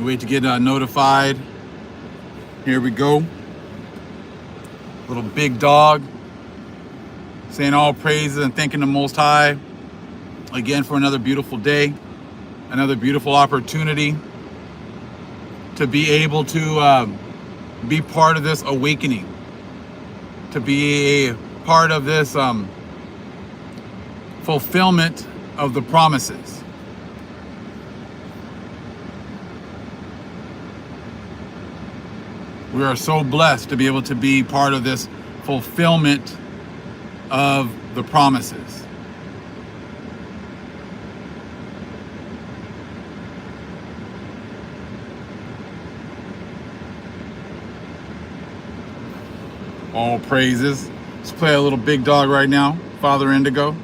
Wait to get notified. Here we go. Little big dog. Saying all praises and thanking the Most High again for another beautiful day, another beautiful opportunity to be able to be part of this awakening, to be a part of this fulfillment of the promises. We are so blessed to be able to be part of this fulfillment of the promises. All praises. Let's play a little big dog right now, Father Indigo.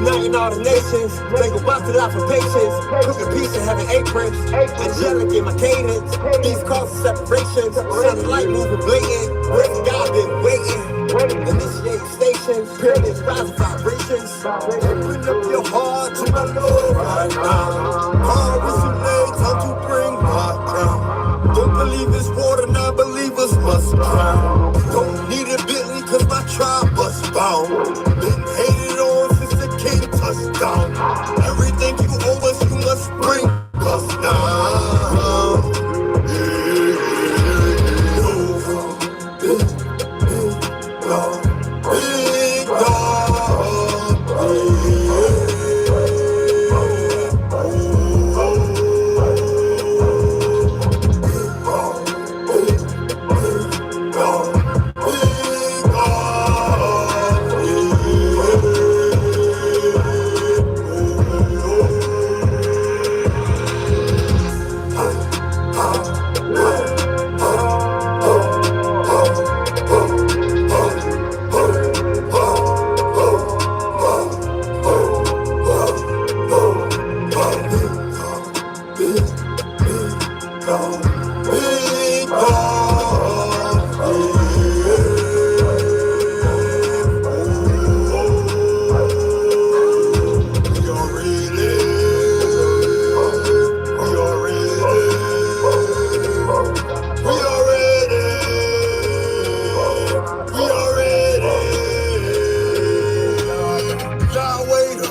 Uniting all the nations, they go back to life for patience. Cooking pizza, having aprons, angelic in my cadence. These causes separations, shining light moving blatant. Where's God been waiting? Initiate stations, pyramids, rising vibrations. Open up your heart to my Lord right now. Hard is too late, time to bring my crown. Don't believe it's water, non-believers must drown. Don't need a Bentley, cause my tribe was bound. Been hated on since the king touched down. Everything you owe us, you must bring us now. Big dog.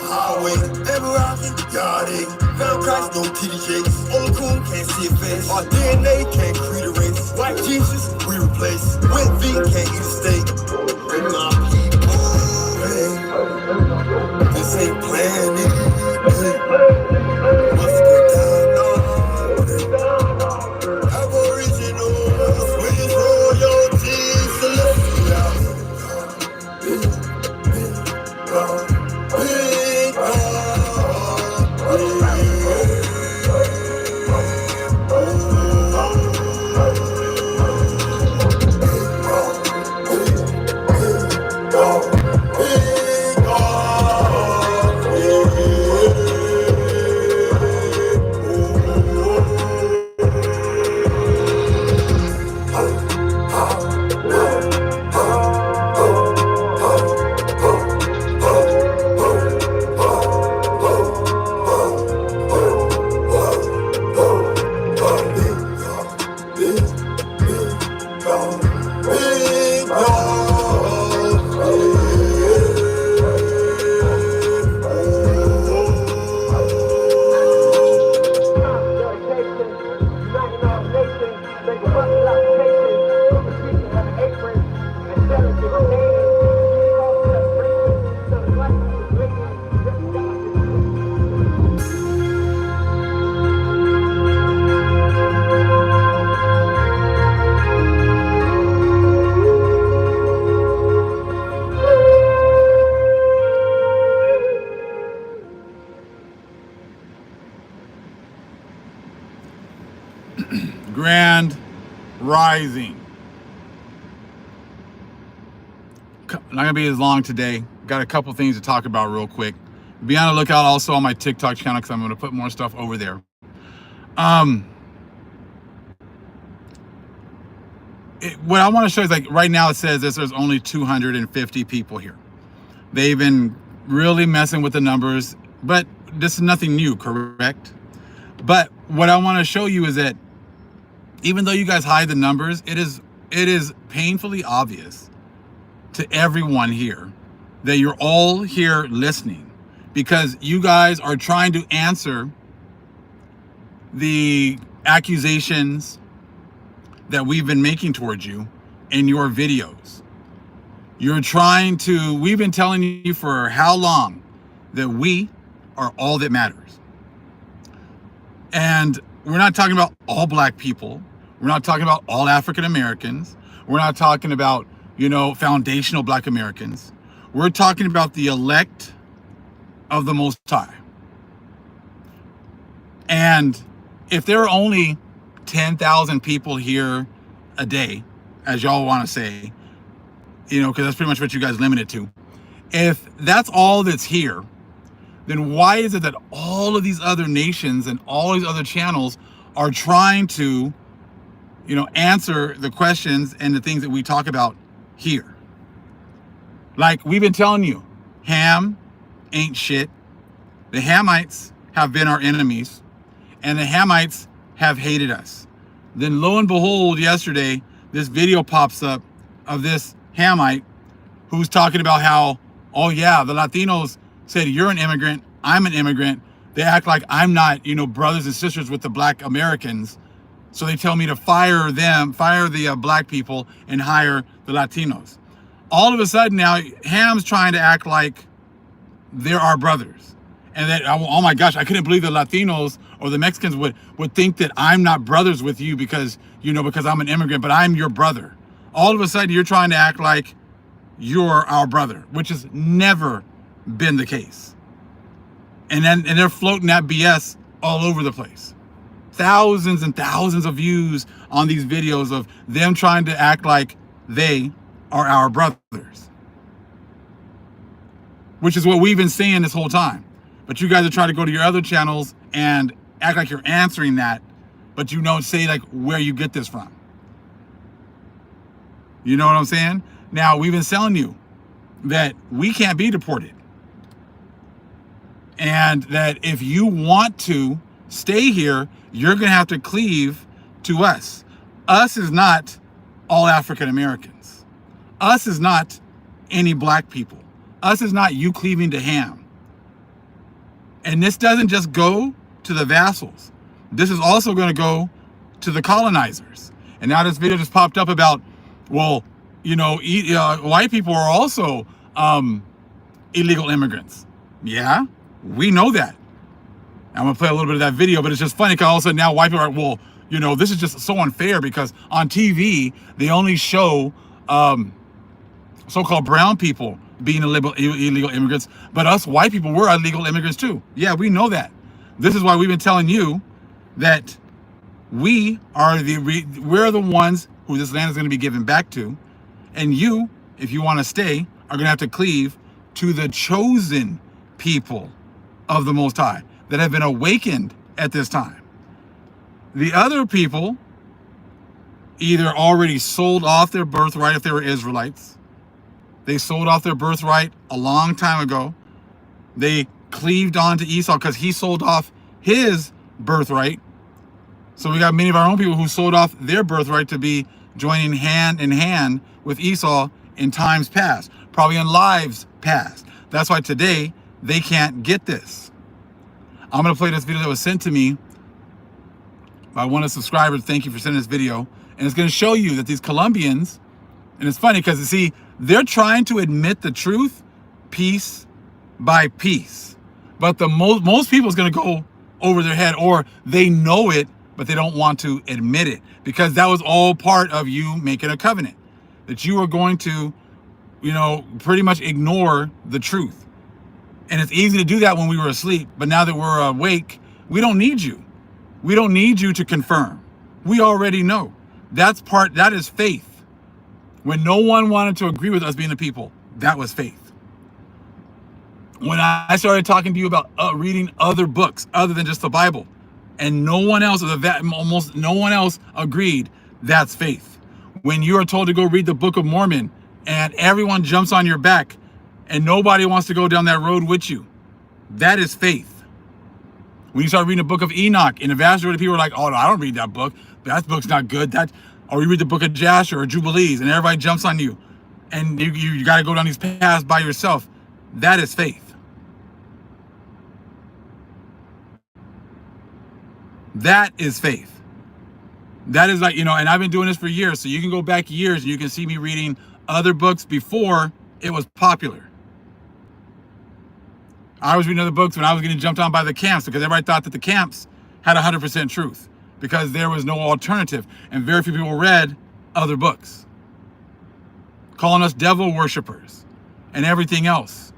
highway. Ever rockin', yardie. Found Christ, no TDJs. Old coon, can't see a face. Our DNA can't create a race. White Jesus, we replace. With V, can't eat a steak. With my people, hey. This ain't planning, hey. Must go down, Aboriginals, with royalty, celestial. Big God, big Grand Rising. Not gonna be as long today. Got a couple things to talk about real quick. Be on the lookout also on my TikTok channel because I'm gonna put more stuff over there. What I want to show is, like, right now it says this, there's only 250 people here. They've been really messing with the numbers, but this is nothing new, correct? But what I want to show you is that even though you guys hide the numbers, it is painfully obvious to everyone here that you're all here listening, because you guys are trying to answer the accusations that we've been making towards you in your videos. We've been telling you for how long that we are all that matters. And we're not talking about all black people. We're not talking about all African Americans. We're not talking about, foundational black Americans. We're talking about the elect of the Most High. And if there are only 10,000 people here a day, as y'all want to say, because that's pretty much what you guys limit it to. If that's all that's here, then why is it that all of these other nations and all these other channels are trying to, answer the questions and the things that we talk about here? Like we've been telling you, Ham ain't shit. The Hamites have been our enemies, and the Hamites have hated us. Then lo and behold, yesterday, this video pops up of this Hamite who's talking about how, oh yeah, the Latinos said you're an immigrant, I'm an immigrant. They act like I'm not, brothers and sisters with the black Americans. So they tell me to fire the black people and hire the Latinos. All of a sudden now, Ham's trying to act like they're our brothers. And that, oh my gosh, I couldn't believe the Latinos or the Mexicans would think that I'm not brothers with you because I'm an immigrant, but I'm your brother. All of a sudden, you're trying to act like you're our brother, which has never been the case. And they're floating that BS all over the place. Thousands and thousands of views on these videos of them trying to act like they are our brothers, which is what we've been saying this whole time. But you guys are trying to go to your other channels and act like you're answering that, but you don't say like where you get this from. You know what I'm saying? Now, we've been telling you that we can't be deported. And that if you want to stay here, you're going to have to cleave to us. Us is not all African Americans. Us is not any black people. Us is not you cleaving to Ham. And this doesn't just go to the vassals. This is also going to go to the colonizers. And now this video just popped up about, well, you know, white people are also illegal immigrants. Yeah, we know that. I'm going to play a little bit of that video, but it's just funny because all of a sudden now white people are, well, you know, this is just so unfair because on TV, they only show so-called brown people being illegal immigrants, but us white people, we're illegal immigrants too. Yeah, we know that. This is why we've been telling you that we're the ones who this land is going to be given back to, and you, if you want to stay, are going to have to cleave to the chosen people of the Most High that have been awakened at this time. The other people either already sold off their birthright if they were Israelites. They sold off their birthright a long time ago. They cleaved on to Esau because he sold off his birthright. So we got many of our own people who sold off their birthright to be joining hand in hand with Esau in times past, probably in lives past. That's why today they can't get this. I'm going to play this video that was sent to me by one of the subscribers. Thank you for sending this video. And it's going to show you that these Colombians, and it's funny because, you see, they're trying to admit the truth piece by piece. But the most people is going to go over their head, or they know it, but they don't want to admit it because that was all part of you making a covenant, that you are going to, you know, pretty much ignore the truth. And it's easy to do that when we were asleep, but now that we're awake, we don't need you. We don't need you to confirm. We already know. That is faith. When no one wanted to agree with us being the people, that was faith. When I started talking to you about reading other books other than just the Bible, and no one else, almost no one else agreed, that's faith. When you are told to go read the Book of Mormon and everyone jumps on your back and nobody wants to go down that road with you, that is faith. When you start reading the Book of Enoch, and the vast majority of people are like, oh, no, I don't read that book. That book's not good. Or you read the Book of Jasher or Jubilees, and everybody jumps on you, and you got to go down these paths by yourself. That is faith. That is faith. That is like, you know, and I've been doing this for years, so you can go back years and you can see me reading other books before it was popular. I was reading other books when I was getting jumped on by the camps because everybody thought that the camps had 100% truth because there was no alternative, and very few people read other books, calling us devil worshipers and everything else,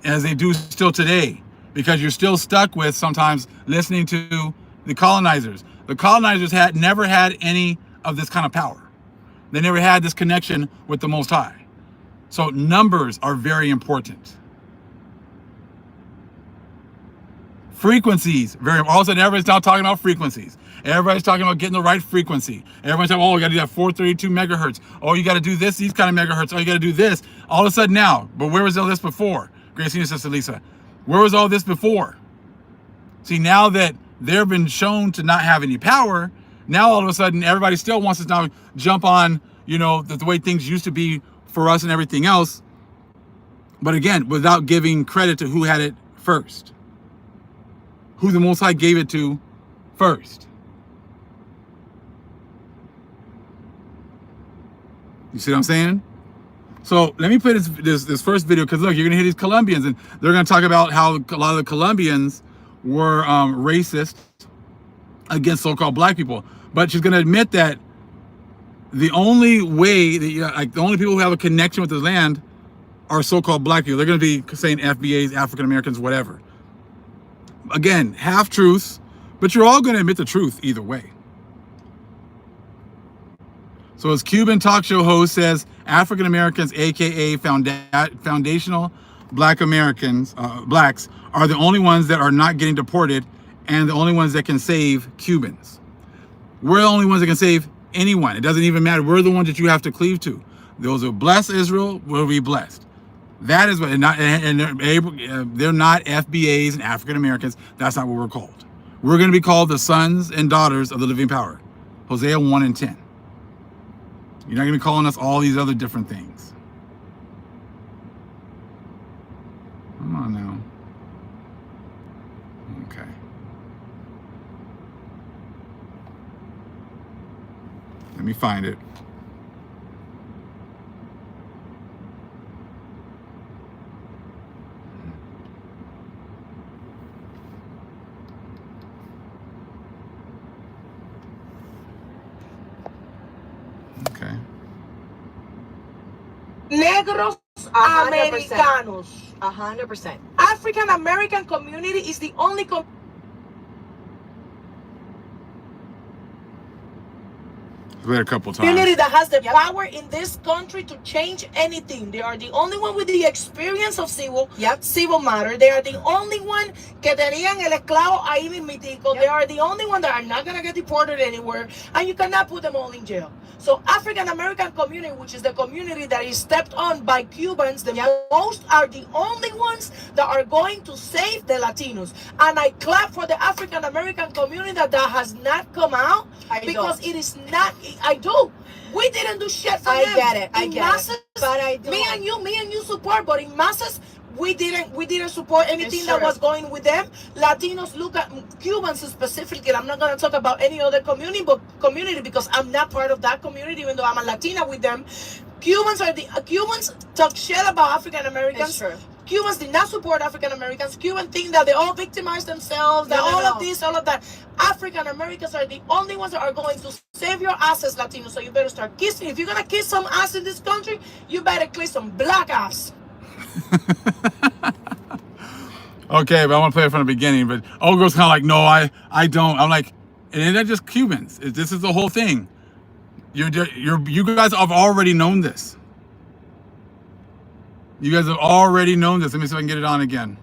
as they do still today, because you're still stuck with sometimes listening to the colonizers. The colonizers never had any of this kind of power. They never had this connection with the Most High. So numbers are very important. Frequencies, all of a sudden everybody's now talking about frequencies. Everybody's talking about getting the right frequency. Everybody's saying, oh, you got to do that 432 megahertz. Oh, you got to do this, these kind of megahertz. Oh, you got to do this. All of a sudden now, but where was all this before? Grace and Sister Lisa, where was all this before? See, now that they've been shown to not have any power, now all of a sudden everybody still wants to now jump on, you know, the way things used to be for us and everything else. But again, without giving credit to who had it first, who the Most High gave it to first. You see what I'm saying? So let me play this first video, because look, you're gonna hear these Colombians, and they're gonna talk about how a lot of the Colombians were racist against so-called black people. But she's gonna admit that the only way that the only people who have a connection with the land are so-called black people. They're gonna be saying FBAs, African Americans, whatever. Again, half truths, but you're all gonna admit the truth either way. So as Cuban talk show host says, African Americans, aka foundational black Americans, blacks, are the only ones that are not getting deported, and the only ones that can save Cubans. We're the only ones that can save anyone. It doesn't even matter. We're the ones that you have to cleave to. Those who bless Israel will be blessed. That is what, and they're not FBAs and African Americans. That's not what we're called. We're going to be called the sons and daughters of the living power. Hosea 1 and 10. You're not going to be calling us all these other different things. Come on now. Okay. Let me find it. Okay. Negros 100%. Americanos. 100%. African American community is the only Wait a couple community times. that has the power in this country to change anything. They are the only one with the experience of civil matter. They are the only one que tenían el esclavo ahí mismitico. They are the only one that are not gonna get deported anywhere, and you cannot put them all in jail. So African American community, which is the community that is stepped on by Cubans, the most are the only ones that are going to save the Latinos. And I clap for the African American community that has not come out, because it is not. I do. We didn't do shit for them. I get it. In masses, But I do. me and you support, but in masses, we didn't support anything that was going with them. Latinos look at Cubans specifically. I'm not gonna talk about any other community because I'm not part of that community, even though I'm a Latina with them. Cubans talk shit about African Americans. Cubans did not support African Americans. Cubans think that they all victimize themselves, that all of this, all of that. African Americans are the only ones that are going to save your asses, Latinos. So you better start kissing. If you're gonna kiss some ass in this country, you better kiss some black ass. Okay, but I want to play it from the beginning. But old girl's kind of like, no, I don't. I'm like, and it's not just Cubans. This is the whole thing. You guys have already known this. You guys have already known this. Let me see if I can get it on again.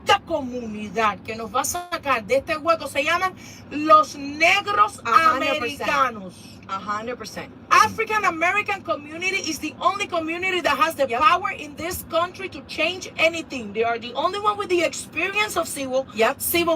Esta comunidad que nos va a sacar de este hueco se llaman los negros 100%. americanos. 100%. African American community is the only community that has the power in this country to change anything. They are the only one with the experience of civil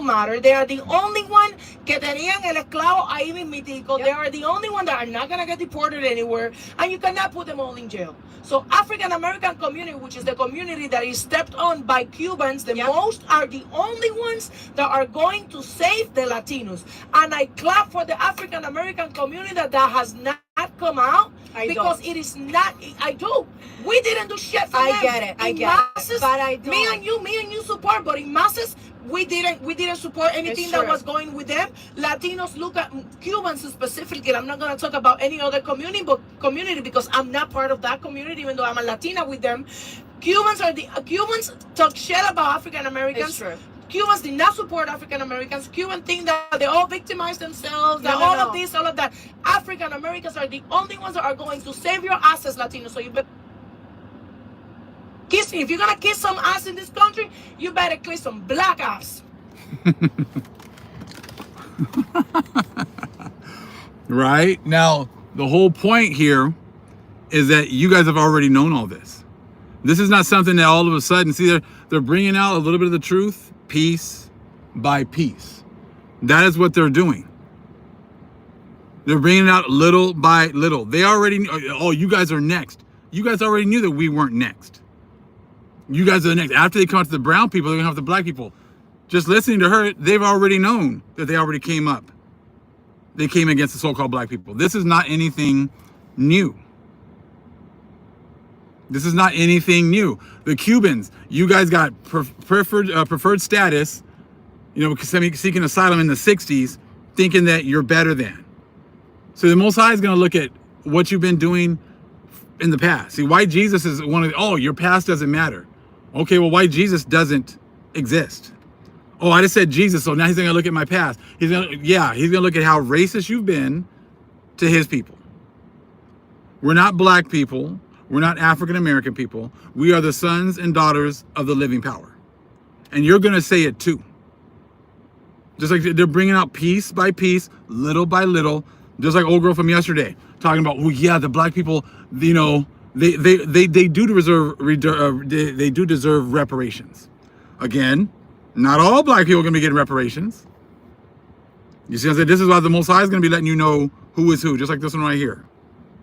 matter. They are the only one que tenían el esclavo ahí mismitico. They are the only one that are not gonna get deported anywhere, and you cannot put them all in jail. So African American community, which is the community that is stepped on by Cubans, the most are the only ones that are going to save the Latinos. And I clap for the African American community that has not come out, because it is not. I do. We didn't do shit for them. I get it. I get it. But I do. Me and you support, but in masses, we didn't support anything that was going with them. Latinos look at Cubans specifically. I'm not gonna talk about any other community because I'm not part of that community, even though I'm a Latina with them. Cubans talk shit about African Americans. Cubans did not support African Americans. Cubans think that they all victimize themselves, that all of this, all of that. African Americans are the only ones that are going to save your asses, Latinos. So you better kiss. If you're gonna kiss some ass in this country, you better kiss some black ass. Right? Now, the whole point here is that you guys have already known all this. This is not something that all of a sudden, see, they're bringing out a little bit of the truth, piece by piece. That is what they're doing. They're bringing it out little by little. They already knew, oh, you guys are next. You guys already knew that we weren't next. You guys are the next. After they come to the brown people, they're going to have the black people. Just listening to her, they've already known that they already came up. They came against the so-called black people. This is not anything new. This is not anything new. The Cubans, you guys got preferred status, seeking asylum in the 60s, thinking that you're better than. So the Most High is going to look at what you've been doing in the past. See, white Jesus is one of your past doesn't matter. Okay, well, white Jesus doesn't exist. Oh, I just said Jesus, so now he's going to look at my past. He's going to look at how racist you've been to his people. We're not black people. We're not African American people. We are the sons and daughters of the living power. And you're going to say it too. Just like they're bringing out piece by piece, little by little, just like old girl from yesterday, talking about, oh yeah, the black people, they do deserve reparations. Again, not all black people are going to be getting reparations. You see what I'm saying? This is why the Most High is going to be letting you know who is who, just like this one right here.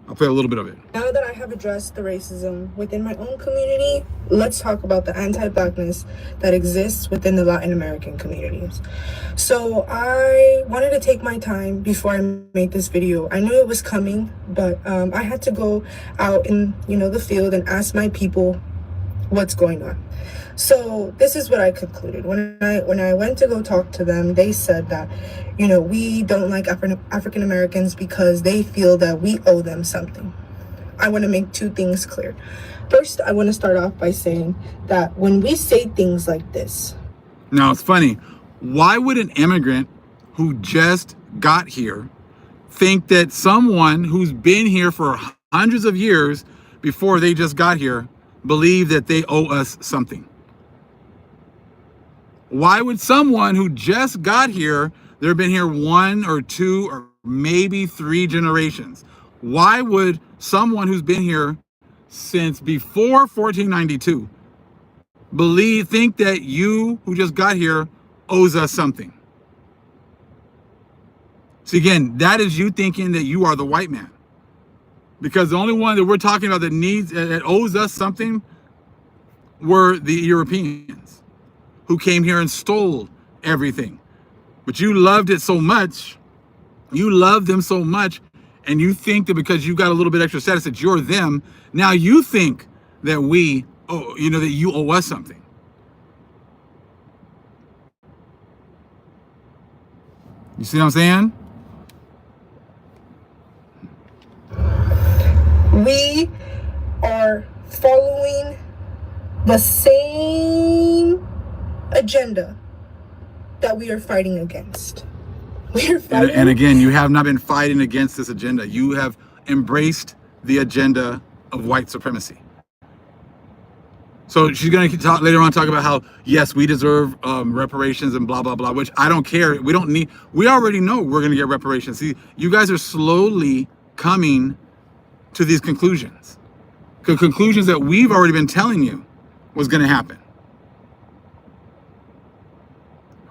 I'll play a little bit of it. Now that I have have addressed the racism within my own community, let's talk about the anti-Blackness that exists within the Latin American communities. So I wanted to take my time before I made this video. I knew it was coming, but I had to go out in, the field and ask my people what's going on. So this is what I concluded. When I went to go talk to them, they said that, we don't like African Americans because they feel that we owe them something. I want to make two things clear. First, I want to start off by saying that when we say things like this. Now, it's funny. Why would an immigrant who just got here think that someone who's been here for hundreds of years before they just got here believe that they owe us something? Why would someone who just got here, they've been here 1 or 2 or maybe 3 generations, why would someone who's been here since before 1492 think that you who just got here owes us something? See, again, that is you thinking that you are the white man, because the only one that we're talking about that owes us something were the Europeans who came here and stole everything. But you loved it so much, you love them so much, and you think that because you got a little bit extra status that you're them, now you think that that you owe us something. You see what I'm saying? We are following the same agenda that we are fighting against. And again, you have not been fighting against this agenda. You have embraced the agenda of white supremacy. So she's going to talk later on, talk about how, yes, we deserve reparations and blah, blah, blah, which I don't care. We already know we're going to get reparations. See, you guys are slowly coming to these conclusions. Conclusions that we've already been telling you was going to happen.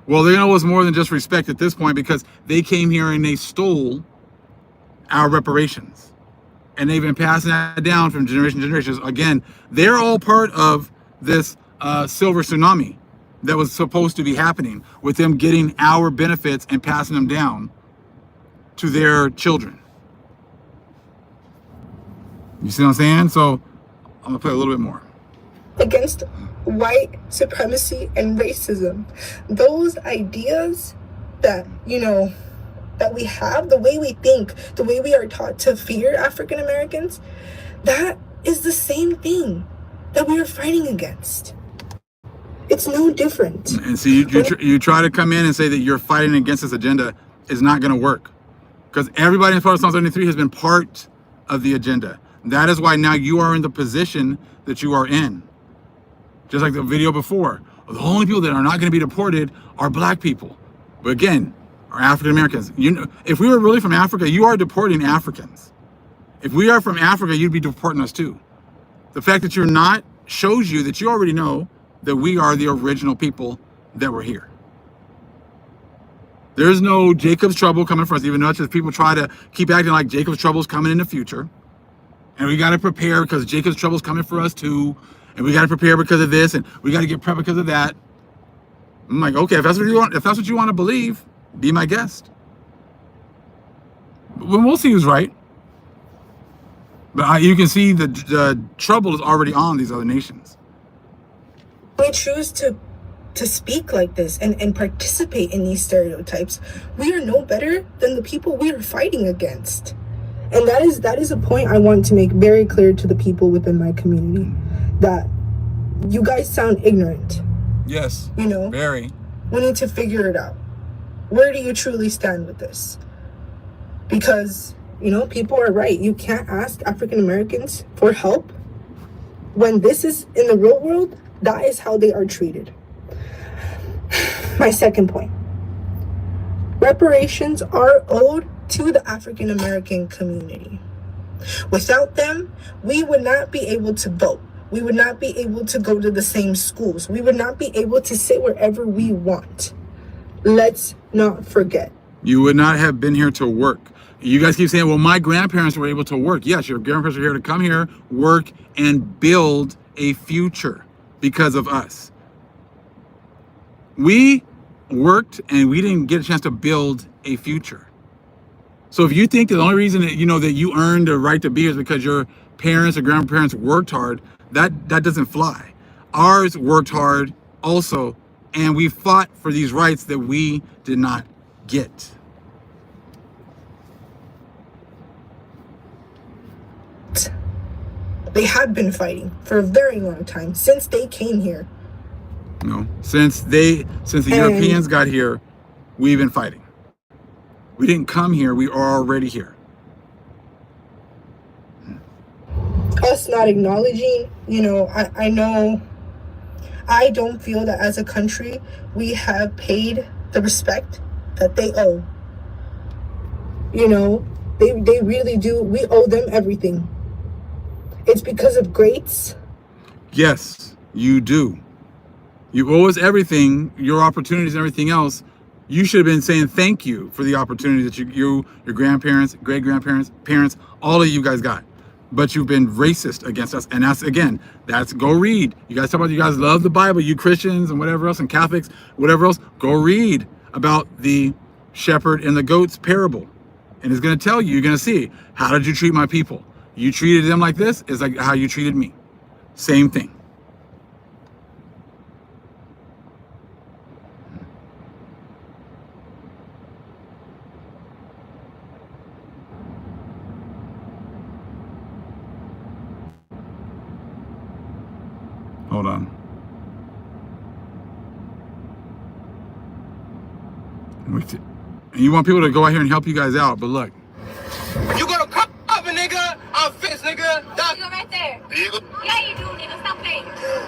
Well, they know it's more than just respect at this point, because they came here and they stole our reparations. And they've been passing that down from generation to generation. Again, they're all part of this silver tsunami that was supposed to be happening, with them getting our benefits and passing them down to their children. You see what I'm saying? So I'm gonna play a little bit more. Against white supremacy and racism. Those ideas that, that we have, the way we think, the way we are taught to fear African Americans, that is the same thing that we are fighting against. It's no different. And so you try to come in and say that you're fighting against this agenda is not going to work, because everybody in part of Psalm 73 has been part of the agenda. That is why now you are in the position that you are in. Just like the video before, the only people that are not going to be deported are black people. But again, are African Americans. If we were really from Africa, you are deporting Africans. If we are from Africa, you'd be deporting us too. The fact that you're not shows you that you already know that we are the original people that were here. There's no Jacob's trouble coming for us, even though people try to keep acting like Jacob's trouble is coming in the future. And we got to prepare because Jacob's trouble is coming for us too. And we got to prepare because of this, and we got to get prepped because of that. I'm like, okay, if that's what you want to believe, be my guest. But we'll see who's right. But you can see the trouble is already on these other nations. We choose to speak like this and participate in these stereotypes. We are no better than the people we are fighting against. And that is a point I want to make very clear to the people within my community, that you guys sound ignorant. Yes. Very. We need to figure it out. Where do you truly stand with this? Because, people are right. You can't ask African Americans for help when this is in the real world. That is how they are treated. My second point. Reparations are owed to the African American community. Without them, we would not be able to vote. We would not be able to go to the same schools. We would not be able to sit wherever we want. Let's not forget. You would not have been here to work. You guys keep saying, well, my grandparents were able to work. Yes, your grandparents are here to come here, work, and build a future because of us. We worked and we didn't get a chance to build a future. So if you think that the only reason that that you earned the right to be here is because your parents or grandparents worked hard, that doesn't fly. Ours worked hard also, and we fought for these rights that we did not get. They have been fighting for a very long time, since they came here. No, since the Europeans got here, we've been fighting. We didn't come here, we are already here. Us not acknowledging, I know, I don't feel that as a country we have paid the respect that they owe. They really do. We owe them everything. It's because of greats. Yes, you do. You owe us everything, your opportunities and everything else. You should have been saying thank you for the opportunity that your grandparents, great-grandparents, parents, all of you guys got. But you've been racist against us. And that's go read. You guys talk about you guys love the Bible, you Christians and whatever else, and Catholics, whatever else. Go read about the shepherd and the goats parable. And it's going to tell you, you're going to see, how did you treat my people? You treated them like this, is like how you treated me. Same thing. Hold on. And you want people to go out here and help you guys out, but look. You gonna come up, nigga? I'm fixed, nigga. That nigga right there. Yeah, you do, nigga. Stop playing.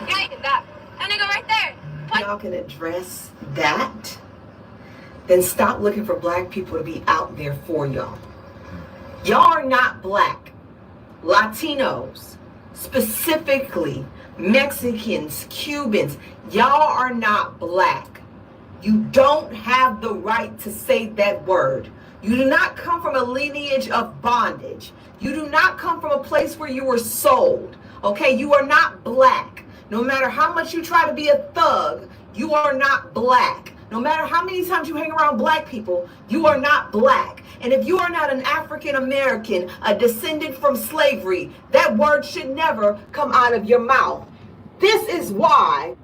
Yeah, you did that. That nigga right there. Y'all can address that, then stop looking for black people to be out there for y'all. Y'all are not black. Latinos, specifically Mexicans, Cubans, y'all are not black. You don't have the right to say that word. You do not come from a lineage of bondage. You do not come from a place where you were sold. Okay, you are not black. No matter how much you try to be a thug, you are not black. No matter how many times you hang around black people, you are not black. And if you are not an African American, a descendant from slavery, that word should never come out of your mouth. This is why.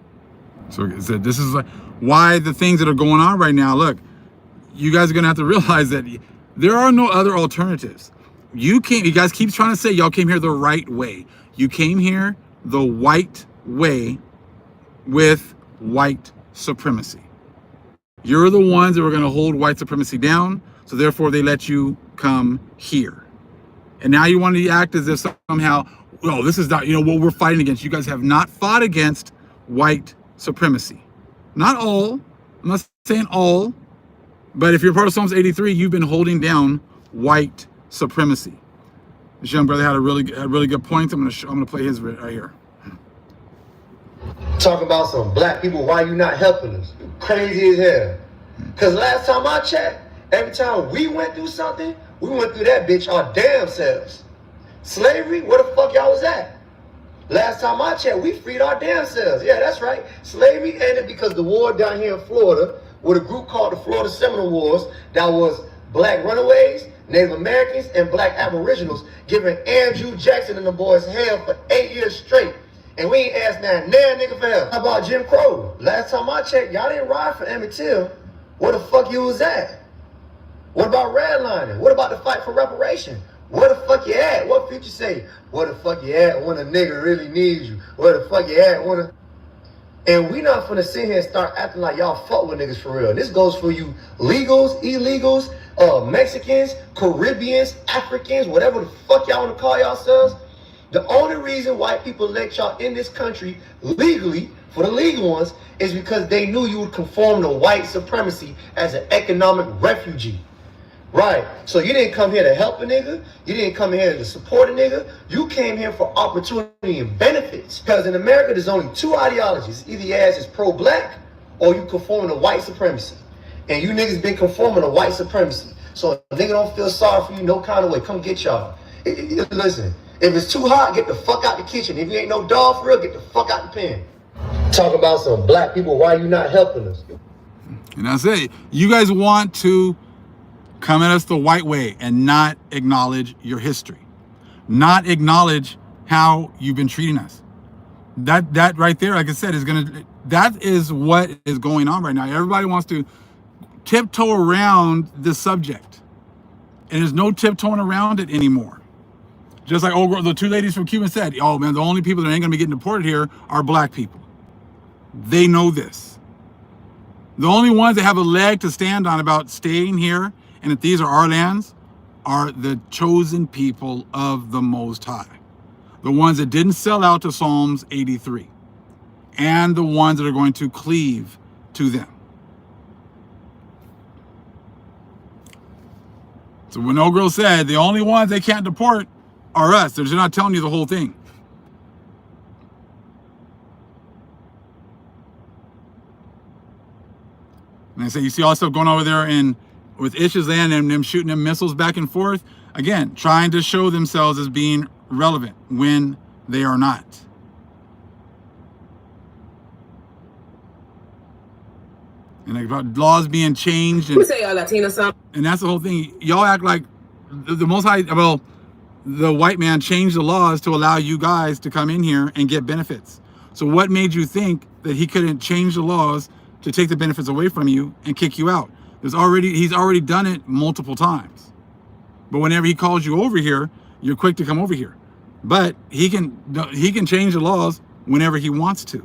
So this is like why the things that are going on right now. Look, you guys are gonna have to realize that there are no other alternatives. You guys keep trying to say y'all came here the right way. You came here the white way with white supremacy. You're the ones that were going to hold white supremacy down, so therefore they let you come here. And now you want to act as if somehow, well, this is not, what we're fighting against. You guys have not fought against white supremacy. Not all. I'm not saying all, but if you're part of Psalms 83, you've been holding down white supremacy. This young brother had a really good point. I'm gonna play his right here. Talking about some black people, why you not helping us? Crazy as hell. Cause last time I checked, every time we went through something, we went through that bitch our damn selves. Slavery, where the fuck y'all was at? Last time I checked, we freed our damn selves. Yeah, that's right. Slavery ended because the war down here in Florida, with a group called the Florida Seminole Wars, that was black runaways, Native Americans, and black aboriginals, giving Andrew Jackson and the boys hell for 8 years straight. And we ain't asked now nigga for help. How about Jim Crow? Last time I checked, y'all didn't ride for Emmett Till. Where the fuck you was at? What about redlining? What about the fight for reparation? Where the fuck you at? What Future say? Where the fuck you at when a nigga really needs you? Where the fuck you at when a... And we not finna sit here and start acting like y'all fuck with niggas for real. This goes for you legals, illegals, Mexicans, Caribbeans, Africans, whatever the fuck y'all wanna call yourselves. The only reason white people let y'all in this country legally, for the legal ones, is because they knew you would conform to white supremacy as an economic refugee. Right, so you didn't come here to help a nigga, you didn't come here to support a nigga, you came here for opportunity and benefits. Because in America, there's only two ideologies. Either your ass is pro-black, or you conform to white supremacy. And you niggas been conforming to white supremacy. So a nigga don't feel sorry for you no kind of way. Come get y'all. Listen, if it's too hot, get the fuck out the kitchen. If you ain't no dog for real, get the fuck out the pen. Talk about some black people, why you not helping us? And that's it. You guys want to come at us the white way and not acknowledge your history, not acknowledge how you've been treating us. That right there, like I said, that is what is going on right now. Everybody wants to tiptoe around this subject, and there's no tiptoeing around it anymore. Just like the two ladies from Cuba said, oh man, the only people that ain't gonna be getting deported here are black people. They know this. The only ones that have a leg to stand on about staying here and that these are our lands are the chosen people of the Most High. The ones that didn't sell out to Psalms 83. And the ones that are going to cleave to them. So when No Girl said the only ones they can't deport are us, they're not telling you the whole thing. And I say, you see all that stuff going over there with Ish's land and them shooting them missiles back and forth. Again, trying to show themselves as being relevant when they are not. And like about laws being changed. And, say y'all Latino something. And that's the whole thing. Y'all act like the Most High, well, the white man changed the laws to allow you guys to come in here and get benefits. So what made you think that he couldn't change the laws to take the benefits away from you and kick you out? He's already done it multiple times. But whenever he calls you over here, you're quick to come over here. But he can change the laws whenever he wants to,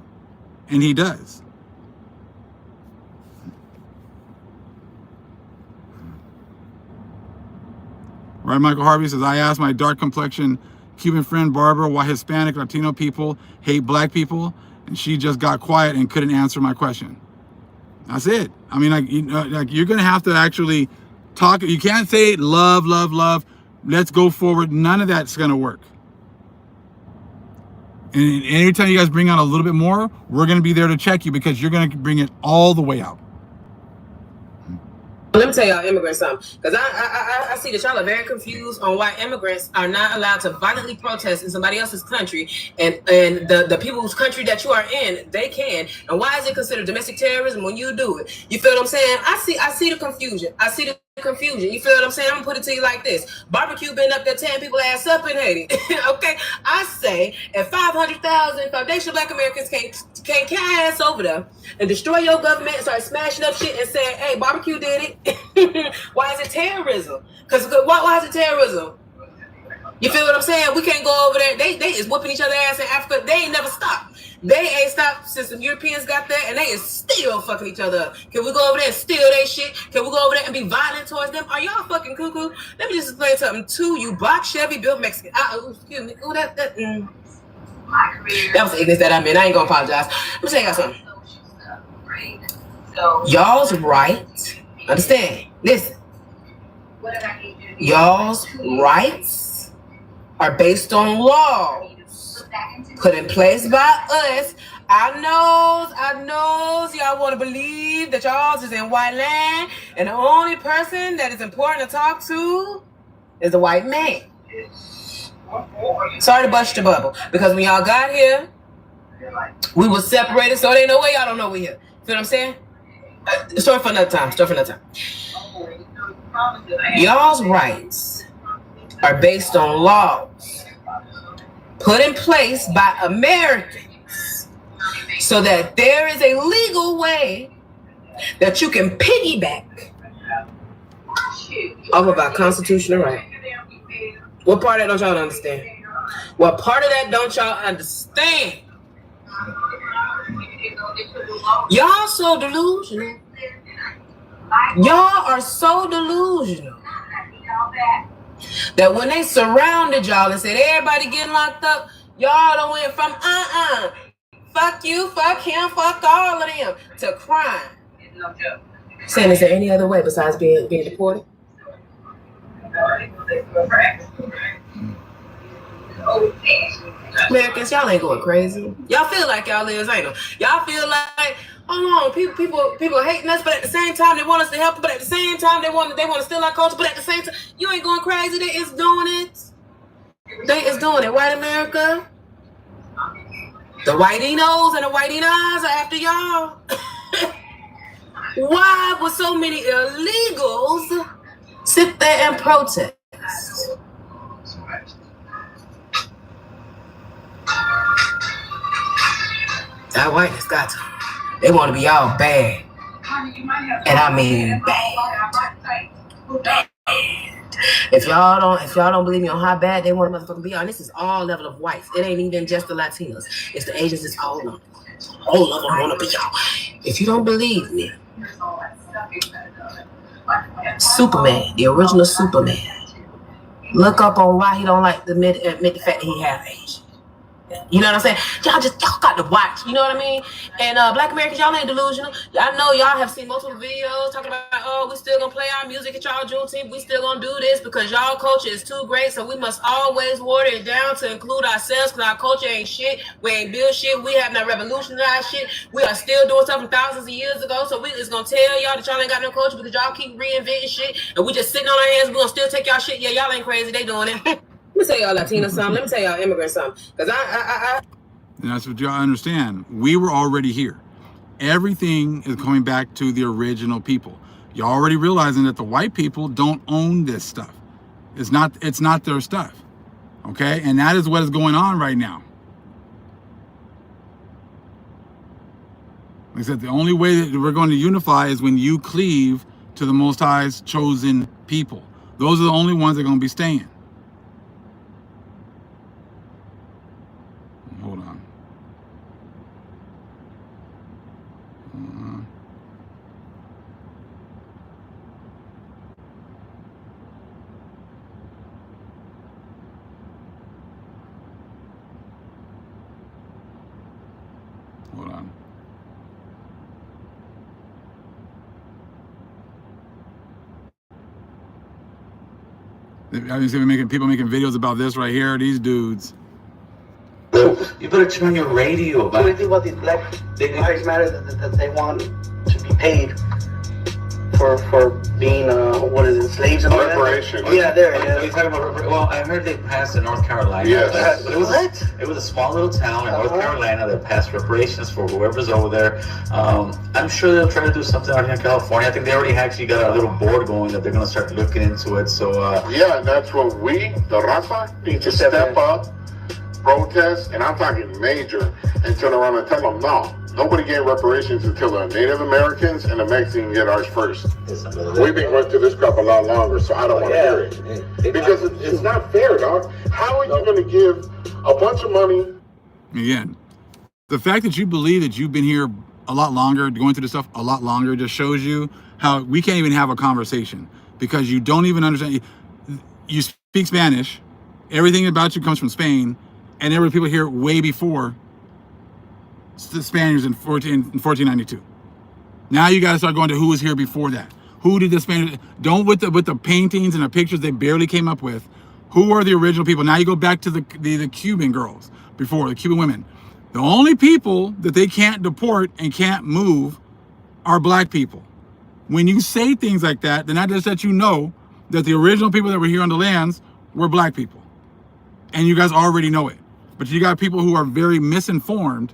and he does. Right, Michael Harvey says, I asked my dark complexion Cuban friend Barbara why Hispanic Latino people hate black people, and she just got quiet and couldn't answer my question. That's it. I mean, like you're gonna have to actually talk. You can't say love, love, love. Let's go forward. None of that's gonna work. And anytime you guys bring out a little bit more, we're gonna be there to check you because you're gonna bring it all the way out. Let me tell y'all immigrants something, because I see that y'all are very confused on why immigrants are not allowed to violently protest in somebody else's country, and the people's country that you are in, they can. And why is it considered domestic terrorism when you do it? You feel what I'm saying? I see the confusion. I see the confusion. You feel what I'm saying? I'm gonna put it to you like this: barbecue been up there tearing people ass up in Haiti. Okay, I say if 500,000 foundational Black Americans can't carry ass over there and destroy your government and start smashing up shit and saying, "Hey, barbecue did it." Why is it terrorism? Because why is it terrorism? You feel what I'm saying? We can't go over there. They is whooping each other ass in Africa. They ain't never stopped. They ain't stopped since the Europeans got there, and they is still fucking each other up. Can we go over there and steal their shit? Can we go over there and be violent towards them? Are y'all fucking cuckoo? Let me just explain something to you. Box Chevy built Mexican. Excuse me. Ooh, that was the ignorance that I'm in. I ain't gonna apologize. Let me tell y'all something. Y'all's right. Understand? Listen. Y'all's rights are based on laws put in place by us. I knows y'all want to believe that y'all is in white land, and the only person that is important to talk to is the white man. Sorry to bust your bubble, because when y'all got here, we were separated, so there ain't no way y'all don't know we here. Feel what I'm saying? Story for another time. Y'all's rights are based on laws put in place by Americans so that there is a legal way that you can piggyback off of our constitutional right. What part of that don't y'all understand? What part of that don't y'all understand? Y'all so delusional. Y'all are so delusional that when they surrounded y'all and said everybody getting locked up, y'all done went from fuck you, fuck him, fuck all of them to crime. Saying, is there any other way besides being deported? Americans, y'all ain't going crazy. Y'all feel like y'all is, ain't them? Y'all feel like, hold on, people hating us, but at the same time they want us to help them, but at the same time they want to steal our culture, but at the same time, you ain't going crazy. They is doing it. They is doing it. White America, the whiteinos and the whiteinas are after y'all. Why would so many illegals sit there and protest? That whiteness got to. They want to be all bad. And I mean bad. If y'all don't believe me on how bad they want to motherfucking be on, this is all level of whites. It ain't even just the Latinos. It's the Asians, it's all of them. All of them want to be y'all. If you don't believe me, Superman, the original Superman, look up on why he don't like to admit the fact that he half Asian. You know what I'm saying? Y'all got to watch. You know what I mean? And Black Americans, y'all ain't delusional. Y'all know y'all have seen multiple videos talking about, oh, we still gonna play our music at y'all Juneteenth. We still gonna do this because y'all culture is too great. So we must always water it down to include ourselves because our culture ain't shit. We ain't build shit. We have not revolutionized shit. We are still doing stuff from thousands of years ago. So we just gonna tell y'all that y'all ain't got no culture because y'all keep reinventing shit. And we just sitting on our hands. We gonna still take y'all shit. Yeah, y'all ain't crazy. They doing it. Let me tell y'all Latinos something. Let me tell y'all immigrants something. Because And that's what y'all understand. We were already here. Everything is coming back to the original people. You're already realizing that the white people don't own this stuff. It's not their stuff. Okay? And that is what is going on right now. Like I said, the only way that we're going to unify is when you cleave to the Most High's chosen people. Those are the only ones that are going to be staying. Hold on. Hold on. I've been people making videos about this right here. These dudes. You better turn your radio back. What do you think about these Black Lives Matter that they want to be paid for being what is it, slaves and Reparations. Yeah, there. Yeah. You're talking about well, I heard they passed in North Carolina. Yes. It was a small little town in North Carolina that passed reparations for whoever's over there. I'm sure they'll try to do something out here in California. I think they already actually got a little board going that they're going to start looking into it. So yeah, and that's what we, the Raza, need to step up, protest, and I'm talking major, and turn around and tell them no. Nobody gave reparations until the Native Americans and the Mexicans get ours first. We've been going through this crap a lot longer, so I don't want to hear it. Because it's not fair, dog. How are you going to give a bunch of money? Again, the fact that you believe that you've been here a lot longer, going through this stuff a lot longer, just shows you how we can't even have a conversation because you don't even understand. You speak Spanish. Everything about you comes from Spain, and there were people here way before the Spaniards in 1492. Now you got to start going to who was here before that. Who did the Spaniards? Don't with the paintings and the pictures they barely came up with. Who are the original people? Now you go back to the Cuban girls before, the Cuban women. The only people that they can't deport and can't move are Black people. When you say things like that, then that just lets you know that the original people that were here on the lands were Black people. And you guys already know it. But you got people who are very misinformed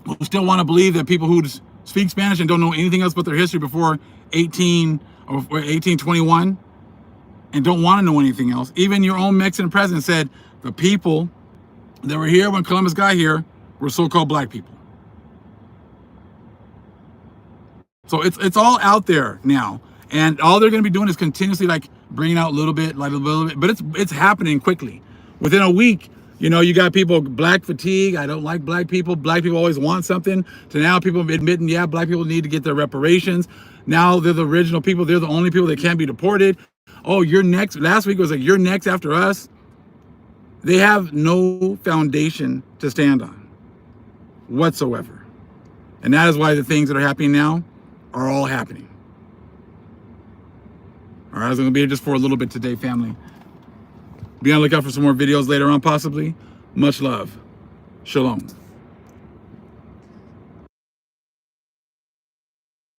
who still want to believe that people who speak Spanish and don't know anything else but their history before 1821 and don't want to know anything else. Even your own Mexican president said the people that were here when Columbus got here were so-called Black people. So it's all out there now, and all they're going to be doing is continuously like bringing out a little bit, but it's happening quickly. Within a week, you know, you got people, Black fatigue. I don't like Black people. Black people always want something. To now people admitting, yeah, Black people need to get their reparations. Now they're the original people. They're the only people that can't be deported. Oh, you're next. Last week was like, you're next after us. They have no foundation to stand on whatsoever. And that is why the things that are happening now are all happening. All right, I was going to be here just for a little bit today, family. Be on the lookout for some more videos later on, possibly. Much love. Shalom.